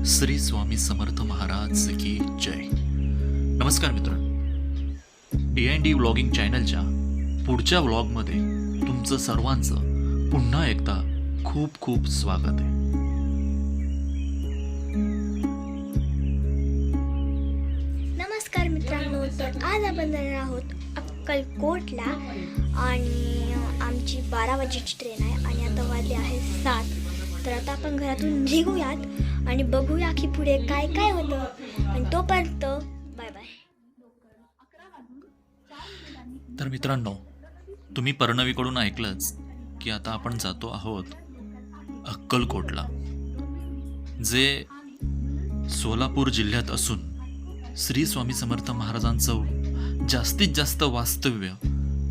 श्री स्वामी समर्थ महाराज की जय. नमस्कार मित्रांनो, डी व्लॉगिंग चॅनलच्या पुढच्या व्लॉगमध्ये तुमचं सर्वांचं पुन्हा एकदा खूप खूप स्वागत आहे. नमस्कार मित्रांनो, तर आज आपण जाणार आहोत अक्कलकोटला आणि आमची 12 वाजेची ट्रेन आहे आणि आता वाजले आहे 7. तर आता आपण घरातून निघूयात आणि बघूया की पुढे काय काय होतं आणि तोपर्यंत बाय बाय. तर मित्रांनो, तुम्ही पर्णवीकडून ऐकलंच की आता आपण जातो आहोत अक्कलकोटला, जे सोलापूर जिल्ह्यात असून श्री स्वामी समर्थ महाराजांचं जास्तीत जास्त वास्तव्य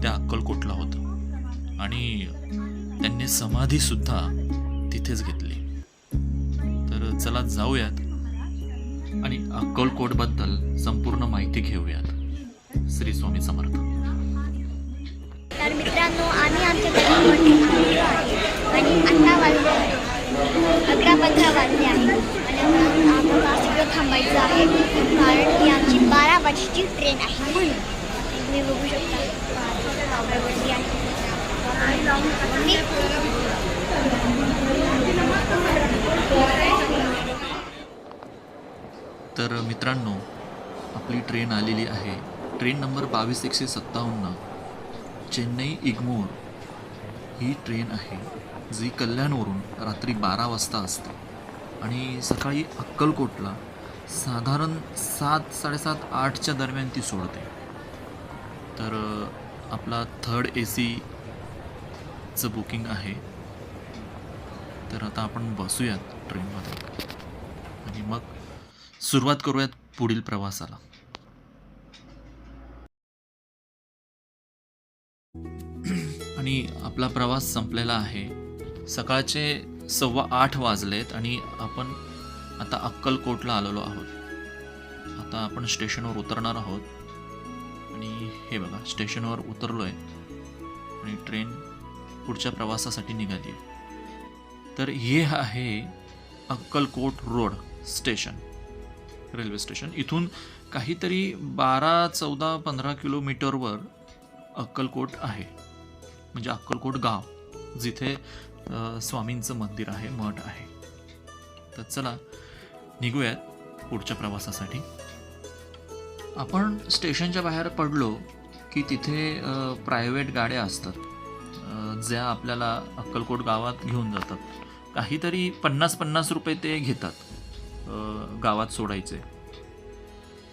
त्या अक्कलकोटला होतं आणि त्यांनी समाधी सुद्धा तिथेच घेतली. तर चला जाऊयात आणि अक्कलकोटबद्दल संपूर्ण माहिती घेऊयात. श्री स्वामी समर्थ. तर मित्रांनो, आम्ही आमच्या गाडीवरती आलेलो आहे आणि आता वाजले 11:15 वाजले आहे आणि आम्हाला सगळं थांबायचं आहे कारण ही आमची 12 वाजेची ट्रेन आहे म्हणून. तुम्ही बघू शकता गर्दी आहे. तर मित्रांनो, आपली ट्रेन आलेली आहे. ट्रेन नंबर 22-157 चेन्नई इग्मोर ही ट्रेन आहे, जी कल्याणवरून रात्री 12 वाजता असते आणि सकाळी अक्कलकोटला साधारण 7, 7:30, 8च्या दरम्यान ती सोडते. तर आपला 3rd AC बुकिंग आहे. तर आता आपण बसूयात ट्रेनमध्ये आणि मग सुरुवात करूयात पुढील प्रवासाला. आणि आपला प्रवास संपलेला आहे. सकाळचे 7:15 वाजलेत आणि आपण आता अक्कलकोटला आलेलो आहोत. आता आपण स्टेशनवर उतरणार आहोत आणि हे बघा, स्टेशनवर उतरलोय आणि ट्रेन पुढच्या प्रवासासाठी निघाली आहे. तर हे आहे Akkalkot road station, railway station. इथून काहीतरी 12, 14, 15 किलोमीटरवर अक्कलकोट आहे, म्हणजे अक्कलकोट गाव, जिथे स्वामींचं मंदिर आहे, मठ आहे. तर चला निघूयात पुढच्या प्रवासासाठी. आपण स्टेशनच्या बाहेर पडलो की तिथे प्रायव्हेट गाड्या असतात, ज्या आपल्याला अक्कलकोट गावात घेऊन जातात. काहीतरी 50-50 रुपये ते घेतात गावात सोडायचे.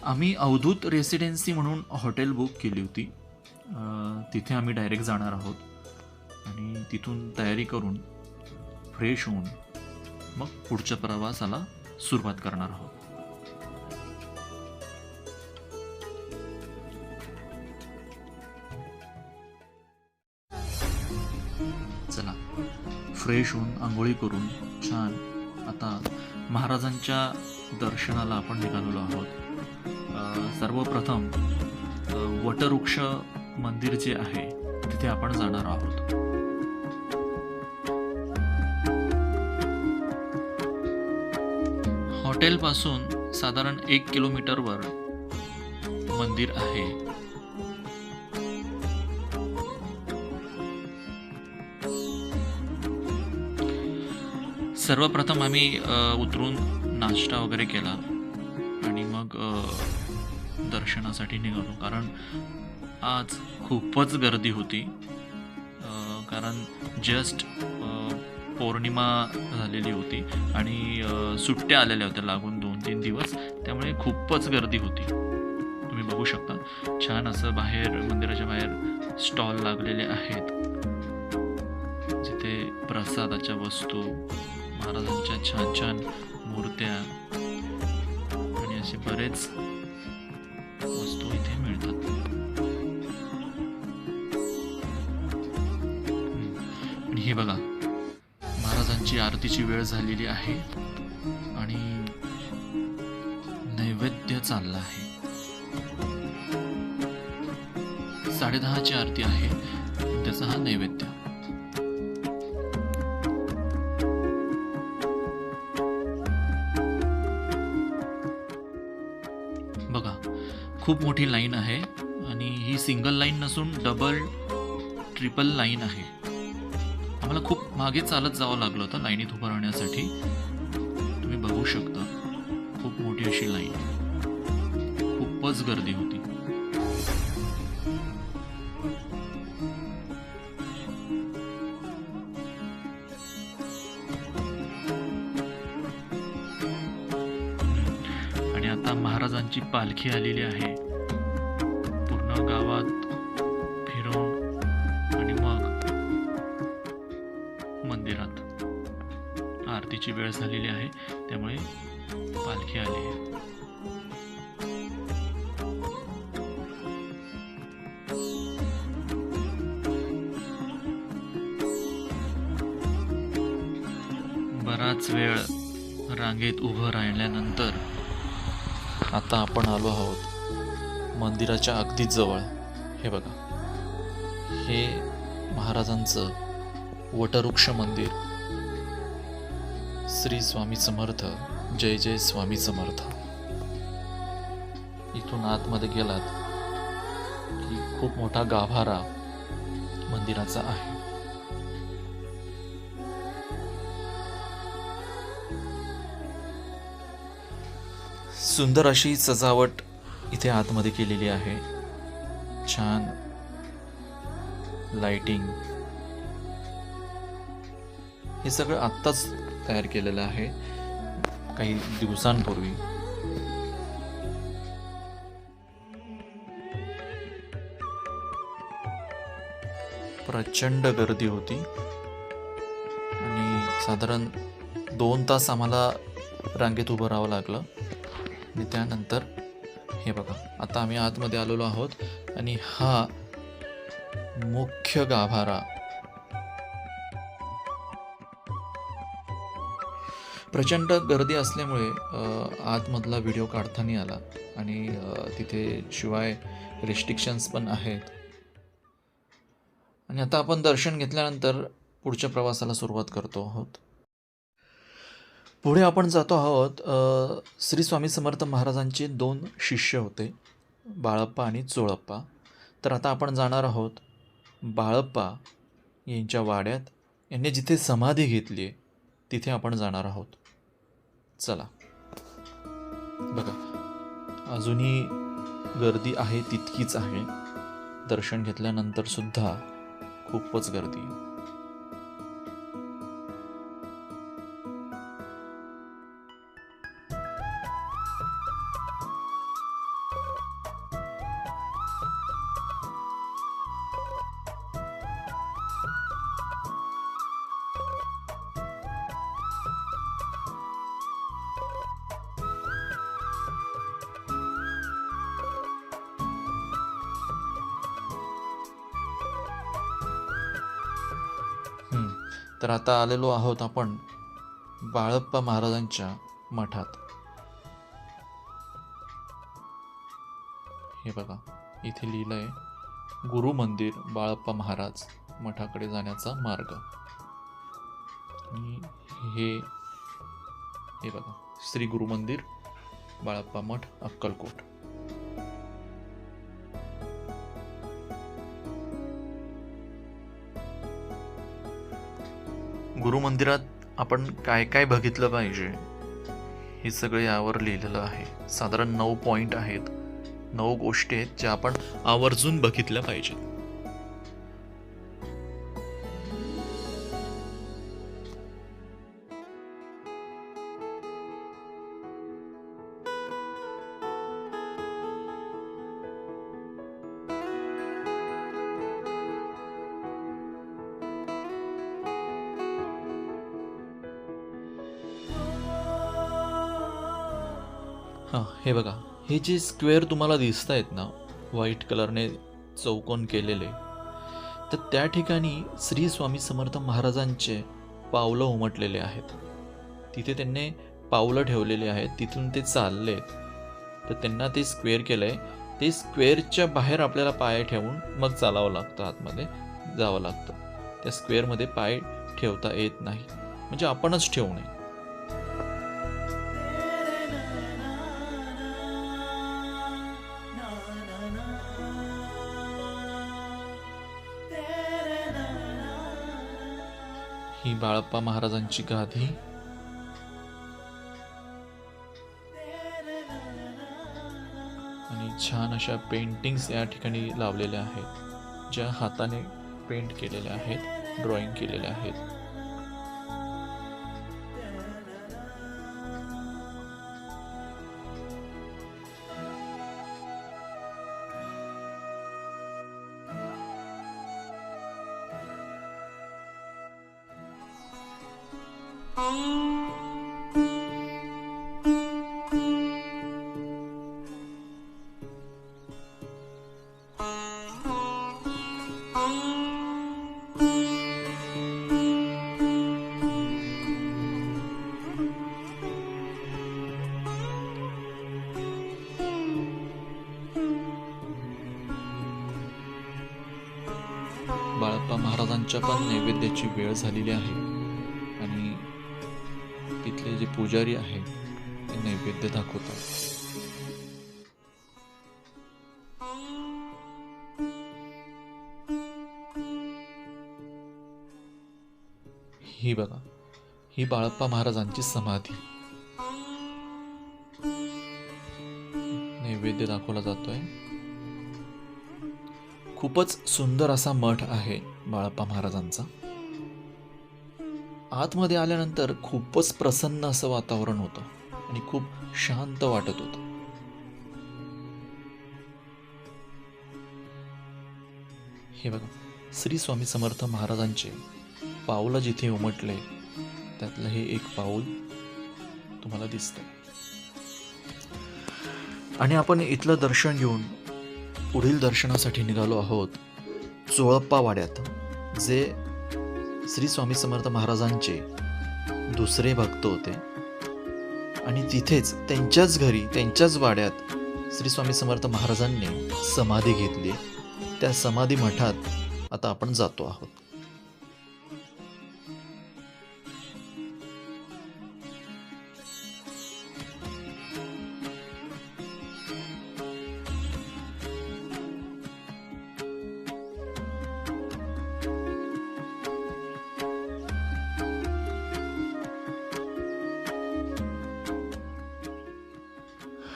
आम्ही अवधूत रेसिडेन्सी म्हणून हॉटेल बुक केली होती. तिथे आम्ही डायरेक्ट जाणार आहोत आणि तिथून तयारी करून फ्रेश होऊन मग पुढच्या प्रवासाला सुरुवात करणार आहोत. चला, फ्रेश होऊन आंघोळी करून छान आता महाराजांच्या दर्शनाला आपण निघालेलो आहोत. सर्वप्रथम वटवृक्ष मंदिर जे आहे तिथे आपण जाणार आहोत. हॉटेलपासून साधारण 1 किलोमीटरवर मंदिर आहे. सर्वप्रथम आम्ही उतरून नाश्ता वगैरे केला आणि मग दर्शनासाठी निघालो, कारण आज खूपच गर्दी होती. कारण जस्ट पौर्णिमा झालेली होती आणि सुट्ट्या आलेल्या होत्या लागून 2-3 दिवस, त्यामुळे खूपच गर्दी होती. तुम्ही बघू शकता, छान असं बाहेर, मंदिराच्या बाहेर स्टॉल लागलेले आहेत, जिथे प्रसादाच्या वस्तू, महाराजांच्या छान छान मूर्त्या आणि असे बरेच वस्तू इथे मिळतात. आणि हे बघा, महाराजांची आरतीची वेळ झालेली आहे आणि नैवेद्य चालला आहे. 10:30ची आरती आहे, त्याचा हा नैवेद्य. खूप मोठी लाईन आहे आणि ही सिंगल लाईन नसून डबल ट्रिपल लाईन आहे. आम्हाला खूप मागे चालत जावं लागलं होतं लाईनीत उभं राहण्यासाठी. तुम्ही बघू शकता खूप मोठी अशी लाईन, खूपच गर्दी होती. आणि आता महाराजांची पालखी आलेली आहे. पूर्ण गावात फिरून आणि मग मंदिरात आरतीची वेळ झालेली आहे, त्यामुळे पालखी आली आहे. बराच वेळ रांगेत उभं राहिल्यानंतर आता आपण आलो आहोत मंदिराच्या अगदी जवळ. हे बघा, हे महाराजांचं वटवृक्ष मंदिर. श्री स्वामी समर्थ, जय जय स्वामी समर्थ. इथून आतमध्ये गेलात की खूप मोठा गाभारा मंदिराचा आहे. सुंदर अशी सजावट इथे आतमध्ये केलेली आहे. छान लाइटिंग, हे सगळं आत्ताच तयार केलेलं आहे काही दिवसांपूर्वी. प्रचंड गर्दी होती आणि साधारण 2 तास आम्हाला रांगेत उभं राहावं लागलं. आणि त्यानंतर हे बघा, आता आम्ही आतमध्ये आलेलो आहोत आणि हा मुख्य गाभारा. प्रचंड गर्दी असल्यामुळे आतमधला व्हिडिओ काढता नाही आला आणि तिथे शिवाय रिस्ट्रिक्शन्स पण आहेत. आणि आता आपण दर्शन घेतल्यानंतर पुढच्या प्रवासाला सुरुवात करतो आहोत. पुढे आपण जातो आहोत. श्री स्वामी समर्थ महाराजांचे 2 शिष्य होते, बाळप्पा आणि चोळप्पा. तर आता आपण जाणार आहोत बाळप्पा यांच्या वाड्यात. यांनी जिथे समाधी घेतली आहे तिथे आपण जाणार आहोत. चला बघा, अजूनही गर्दी आहे तितकीच आहे. दर्शन घेतल्यानंतर सुद्धा खूपच गर्दी. तर आता आलेलो आहोत आपण बाळप्पा महाराजांच्या मठात. हे बघा, इथे लिहिलं आहे गुरु मंदिर बाळप्पा महाराज मठाकडे जाण्याचा मार्ग. आणि हे बघा, श्री गुरु मंदिर बाळप्पा मठ, अक्कलकोट. गुरु मंदिरात आपण काय काय बघितलं पाहिजे हे सगळं यावर लिहिलेलं आहे. साधारण 9 पॉइंट आहेत, 9 गोष्टी आहेत ज्या आपण आवर्जून बघितल्या पाहिजेत. हां, हे बघा, हे जे स्क्वेअर तुम्हाला दिसत आहेत ना, व्हाईट कलरने चौकोन केलेले, तर त्या ठिकाणी श्री स्वामी समर्थ महाराजांचे पावलं उमटलेले आहेत. तिथे त्यांनी पावलं ठेवलेली आहेत, तिथून ते चाललेत, तर त्यांना ते स्क्वेअर केलं आहे. ते स्क्वेअरच्या बाहेर आपल्याला पाय ठेवून मग चालावं लागतं, आतमध्ये जावं लागतं. त्या स्क्वेअरमध्ये पाय ठेवता येत नाही, म्हणजे आपणच ठेवू नये. ही बाळप्पा महाराजांची गादी. आणि छान अशा पेंटिंग्स या ठिकाणी लावलेल्या आहेत, ज्या हाताने पेंट केलेल्या आहेत, ड्रॉइंग केलेल्या आहेत. बाळप्पा महाराजांच्या पण नैवेद्याची वेळ झालेली आहे आणि तिथले जे पुजारी आहेत ते नैवेद्य दाखवतात. ही बघा, ही बाळप्पा महाराजांची समाधी. नैवेद्य दाखवला जातोय. खूपच सुंदर असा मठ आहे बाळप्पा महाराजांचा. आतमध्ये आल्यानंतर खूपच प्रसन्न असं वातावरण होतं आणि खूप शांत वाटत होतं. हे बघा, श्री स्वामी समर्थ महाराजांचे पाऊल जिथे उमटले त्यातलं हे एक पाऊल तुम्हाला दिसतंय. आणि आपण इथलं दर्शन घेऊन पुढील दर्शनासाठी निघालो आहोत चोळप्पा वाड्यात, जे श्री स्वामी समर्थ महाराजांचे दुसरे भक्त होते. आणि तिथेच त्यांच्याच घरी, त्यांच्याच वाड्यात श्री स्वामी समर्थ महाराजांनी समाधी घेतली. त्या समाधी मठात आता आपण जातो आहोत.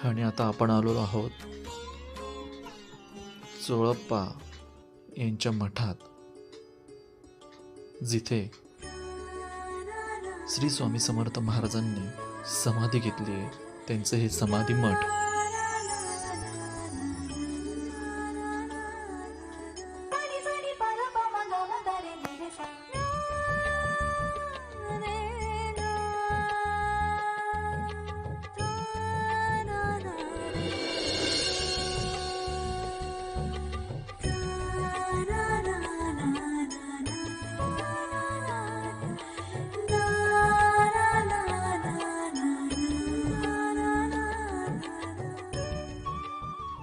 आणि आता आपण आलो आहोत चोळप्पा यांच्या मठात, जिथे श्री स्वामी समर्थ महाराजांनी समाधी घेतली आहे. त्यांचं हे समाधी मठ.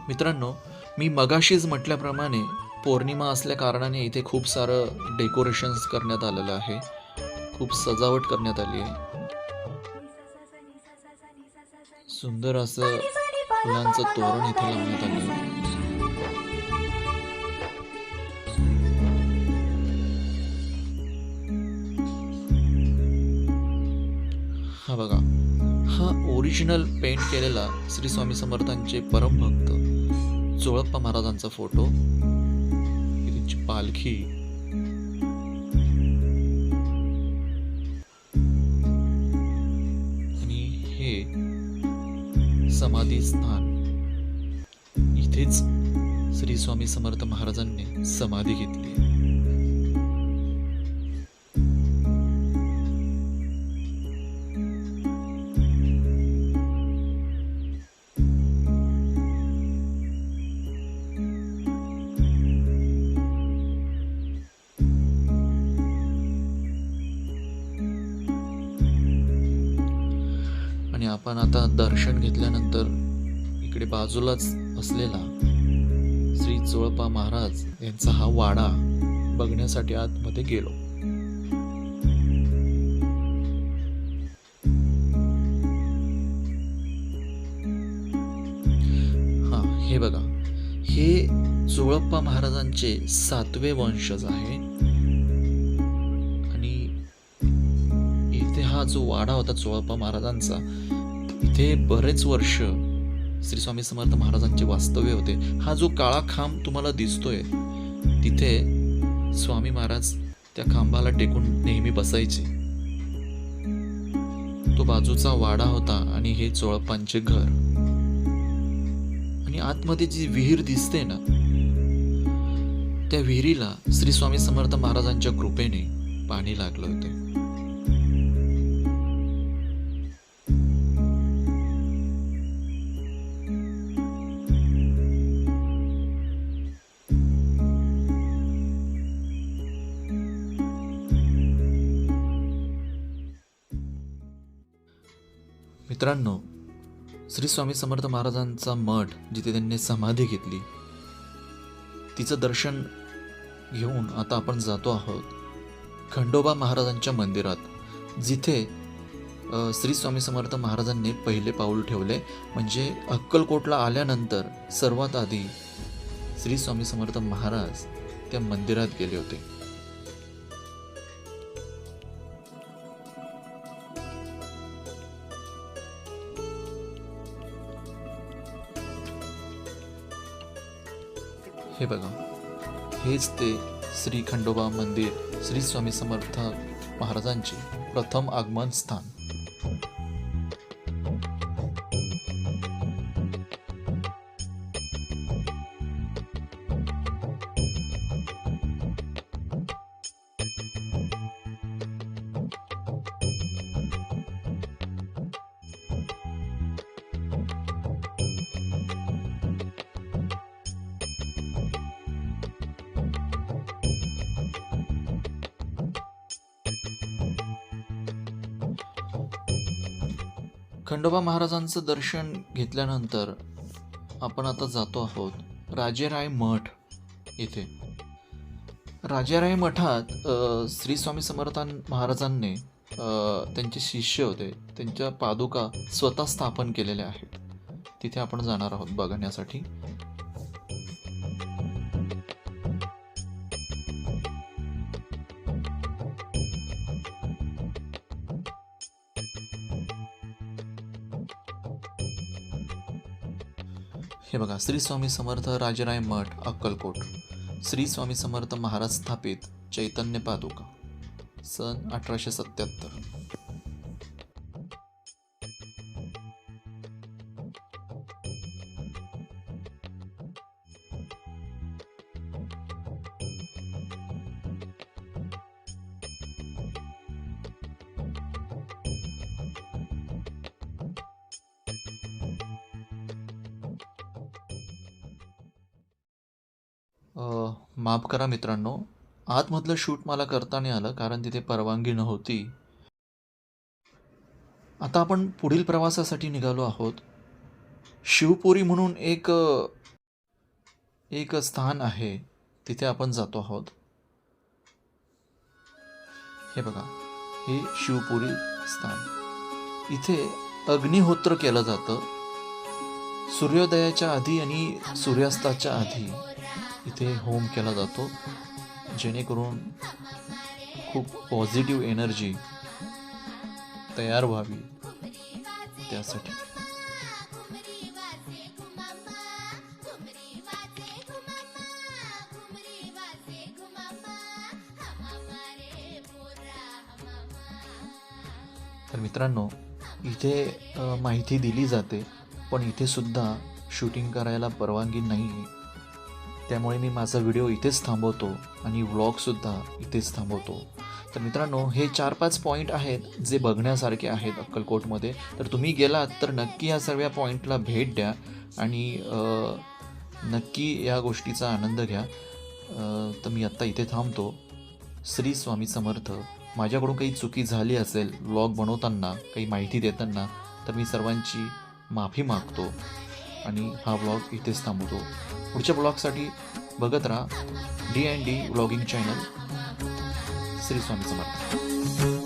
मित्रांनो, मी मगाशीच म्हटल्याप्रमाणे पौर्णिमा असल्या कारणाने इथे खूप सारं डेकोरेशन्स करण्यात आलेलं आहे. खूप सजावट करण्यात आली आहे. सुंदर असं फुलांचं तोरण इथे लावण्यात आले आहे. हा बघा, हा ओरिजिनल पेंट केलेला श्री स्वामी समर्थांचे परमभक्त चोळप्पा महाराजांचा फोटो. त्यांची पालखी. आणि हे समाधी स्थान. इथेच श्री स्वामी समर्थ महाराजांनी समाधी घेतली आहे. आणि आपण आता दर्शन घेतल्यानंतर इकडे बाजूलाच असलेला श्री चोळप्पा महाराज यांचा हा वाडा बघण्यासाठी आतमध्ये गेलो. हा, हे बघा, हे चोळप्पा महाराजांचे 7वे वंशज आहे. आणि हा जो वाडा होता चोळप्पा महाराजांचा, इथे बरेच वर्ष श्री स्वामी समर्थ महाराजांचे वास्तव्य होते. हा जो काळा खांब तुम्हाला दिसतोय, तिथे स्वामी महाराज त्या खांबाला टेकून नेहमी बसायचे. तो बाजूचा वाडा होता आणि हे चोळप्पांचे घर. आणि आतमध्ये जी विहीर दिसते ना, त्या विहिरीला श्री स्वामी समर्थ महाराजांच्या कृपेने पाणी लागलं होते. मित्रांनो, श्री स्वामी समर्थ महाराजांचा मठ जिथे त्यांनी समाधी घेतली, तिचं दर्शन घेऊन आता आपण जातो आहोत खंडोबा महाराजांच्या मंदिरात, जिथे श्री स्वामी समर्थ महाराजांनी पहिले पाऊल ठेवले. म्हणजे अक्कलकोटला आल्यानंतर सर्वात आधी श्री स्वामी समर्थ महाराज त्या मंदिरात गेले होते. हे बघा, हेच ते श्री खंडोबा मंदिर, श्री स्वामी समर्थ महाराजांचे प्रथम आगमन स्थान. खंडोबा महाराजांचं दर्शन घेतल्यानंतर आपण आता जातो आहोत राजेराय मठ येथे. राजेराय मठात श्री स्वामी समर्थ महाराजांनी त्यांचे शिष्य होते, त्यांच्या पादुका स्वतः स्थापन केलेल्या आहेत. तिथे आपण जाणार आहोत बघण्यासाठी. हे बघा, श्री स्वामी समर्थ राजेराय मठ अक्कलकोट, श्री स्वामी समर्थ महाराज स्थापित चैतन्य पादुका, सन 1877. माफ करा मित्रांनो, आतमधलं शूट मला करता नाही आलं कारण तिथे परवानगी नव्हती. आता आपण पुढील प्रवासासाठी निघालो आहोत. शिवपुरी म्हणून एक स्थान आहे, तिथे आपण जातो आहोत. हे बघा, हे शिवपुरी स्थान. इथे अग्निहोत्र केलं जातं. सूर्योदयाच्या आधी आणि सूर्यास्ताच्या आधी इथे होम केला जातो, जेणेकरून खूप पॉझिटिव्ह एनर्जी तयार व्हावी त्यासाठी. तर मित्रांनो, इथे माहिती दिली जाते, पण इथे सुद्धा शूटिंग करायला परवानगी नाही आहे. त्यामुळे मी माझा व्हिडिओ इथेच थांबवतो आणि व्लॉगसुद्धा इथेच थांबवतो. तर मित्रांनो, हे 4-5 पॉईंट आहेत जे बघण्यासारखे आहेत अक्कलकोटमध्ये. तर तुम्ही गेलात तर नक्की या सर्व पॉईंटला भेट द्या आणि नक्की या गोष्टीचा आनंद घ्या. तर मी आत्ता इथे थांबतो. श्री स्वामी समर्थ. माझ्याकडून काही चुकी झाली असेल व्लॉग बनवताना, काही माहिती देताना, तर मी सर्वांची माफी मागतो आणि हा व्लॉग इथेच थांबवतो. पुढच्या ब्लॉगसाठी बघत राहा D&D vlogging channel. Shri Swami Samarth.